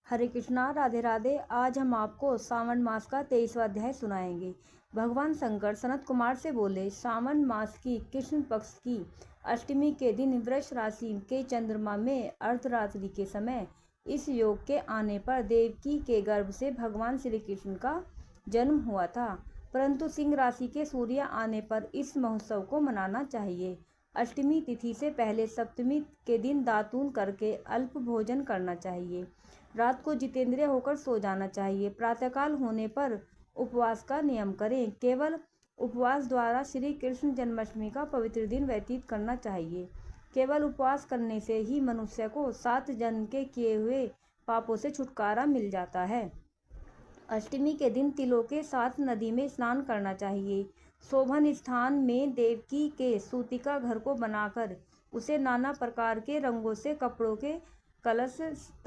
हरे कृष्णा, राधे राधे। आज हम आपको सावन मास का 23वां अध्याय सुनाएंगे। भगवान शंकर सनत कुमार से बोले, सावन मास की कृष्ण पक्ष की अष्टमी के दिन वृष राशि के चंद्रमा में अर्धरात्रि के समय इस योग के आने पर देवकी के गर्भ से भगवान श्री कृष्ण का जन्म हुआ था। परंतु सिंह राशि के सूर्य आने पर इस महोत्सव को मनाना चाहिए। अष्टमी तिथि से पहले सप्तमी के दिन दातून करके अल्प भोजन करना चाहिए। रात को जितेंद्रिय होकर सो जाना चाहिए। प्रातःकाल होने पर उपवास का नियम करें। केवल उपवास द्वारा श्री कृष्ण जन्माष्टमी का पवित्र दिन व्यतीत करना चाहिए। केवल उपवास करने से ही मनुष्य को 7 जन्म के किए हुए पापों से छुटकारा मिल जाता है। अष्टमी के दिन तिलों के साथ नदी में स्नान करना चाहिए। शोभन स्थान में देवकी के सूतिका घर को बनाकर उसे नाना प्रकार के रंगों से कपड़ों के कलश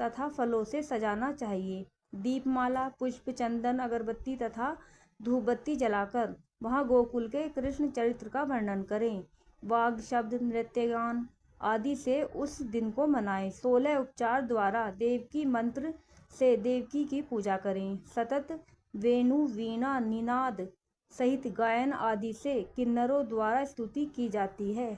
तथा फलों से सजाना चाहिए। दीपमाला, पुष्प, चंदन, अगरबत्ती तथा धूपबत्ती जलाकर वहां गोकुल के कृष्ण चरित्र का वर्णन करें। वाग, शब्द, नृत्य, गान आदि से उस दिन को मनाएं। 16 उपचार द्वारा देवकी मंत्र से देवकी की पूजा करें। सतत वेणु, वीणा, निनाद सहित गायन आदि से किन्नरों द्वारा स्तुति की जाती है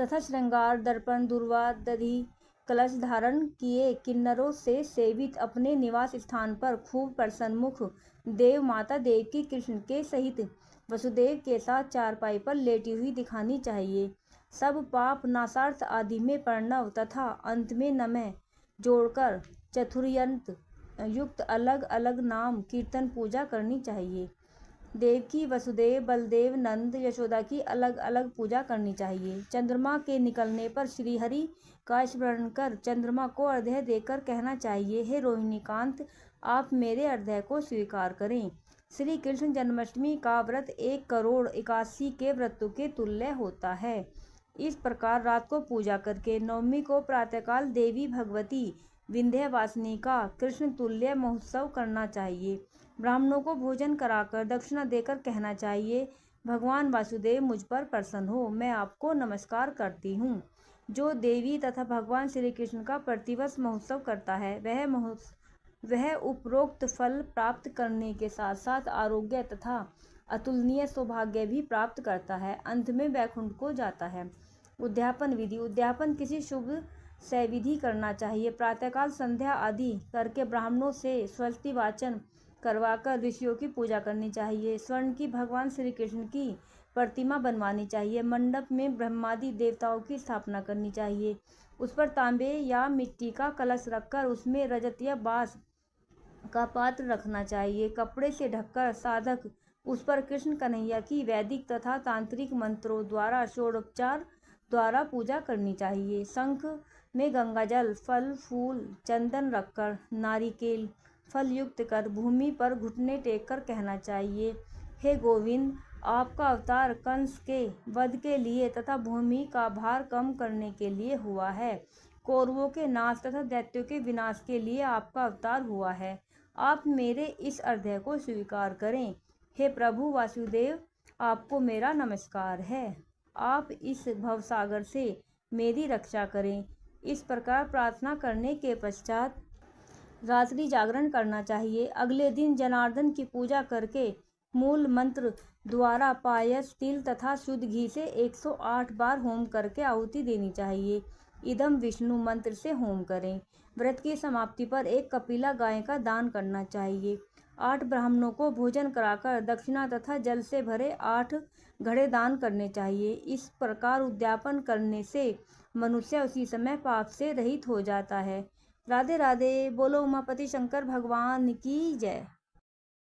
तथा श्रृंगार, दर्पण, दूर्वा, दधि, कलश धारण किए किन्नरों से सेवित अपने निवास स्थान पर खूब प्रसन्नमुख देव माता देवकी कृष्ण के सहित वसुदेव के साथ चारपाई पर लेटी हुई दिखानी चाहिए। सब पाप नाशार्थ आदि में प्रणव तथा अंत में नमः जोड़कर चतुर्यंत युक्त अलग अलग नाम कीर्तन पूजा करनी चाहिए। देवकी, वसुदेव, बलदेव, नंद, यशोदा की अलग अलग पूजा करनी चाहिए। चंद्रमा के निकलने पर श्रीहरि का स्मरण कर चंद्रमा को अर्घ्य देकर कहना चाहिए, हे रोहिणीकांत, आप मेरे अर्घ्य को स्वीकार करें। श्री कृष्ण जन्माष्टमी का व्रत 1,81,00,000 के व्रतों के तुल्य होता है। इस प्रकार रात को पूजा करके नवमी को प्रातःकाल देवी भगवती विंध्यवासिनी का कृष्ण तुल्य महोत्सव करना चाहिए। ब्राह्मणों को भोजन कराकर दक्षिणा देकर कहना चाहिए, भगवान वासुदेव मुझ पर प्रसन्न हो, मैं आपको नमस्कार करती हूँ। जो देवी तथा भगवान श्री कृष्ण का प्रतिवर्ष महोत्सव करता है वह उपरोक्त फल प्राप्त करने के साथ साथ आरोग्य तथा अतुलनीय सौभाग्य भी प्राप्त करता है। अंत में वैकुंठ को जाता है। उद्यापन विधि। उद्यापन किसी शुभ से विधि करना चाहिए। प्रातःकाल संध्या आदि करके ब्राह्मणों से स्वस्ति वाचन करवाकर ऋषियों की पूजा करनी चाहिए। स्वर्ण की भगवान श्री कृष्ण की प्रतिमा बनवानी चाहिए। मंडप में ब्रह्मादि देवताओं की स्थापना करनी चाहिए। उस पर तांबे या मिट्टी का कलश रखकर उसमें रजत या बांस का पात्र रखना चाहिए। कपड़े से ढककर साधक उस पर कृष्ण कन्हैया की वैदिक तथा तांत्रिक मंत्रों द्वारा षोडोपचार द्वारा पूजा करनी चाहिए। शंख में गंगाजल, फल, फूल, चंदन रखकर नारिकेल फल युक्त कर भूमि पर घुटने टेक कर कहना चाहिए, हे गोविंद, आपका अवतार कंस के वध के लिए तथा भूमि का भार कम करने के लिए हुआ है। कौरवों के नाश तथा दैत्यों के विनाश के लिए आपका अवतार हुआ है। आप मेरे इस अर्घ्य को स्वीकार करें। हे प्रभु वासुदेव, आपको मेरा नमस्कार है। आप इस भवसागर से मेरी रक्षा करें। इस प्रकार प्रार्थना करने के पश्चात रात्रि जागरण करना चाहिए। अगले दिन जनार्दन की पूजा करके मूल मंत्र द्वारा पायस, तिल तथा शुद्ध घी से 108 बार होम करके आहुति देनी चाहिए। इदम विष्णु मंत्र से होम करें। व्रत की समाप्ति पर एक कपिला गाय का दान करना चाहिए। 8 ब्राह्मणों को भोजन कराकर दक्षिणा तथा जल से भरे 8 घड़े दान करने चाहिए। इस प्रकार उद्यापन करने से मनुष्य उसी समय पाप से रहित हो जाता है। राधे राधे। बोलो उमापति शंकर भगवान की जय।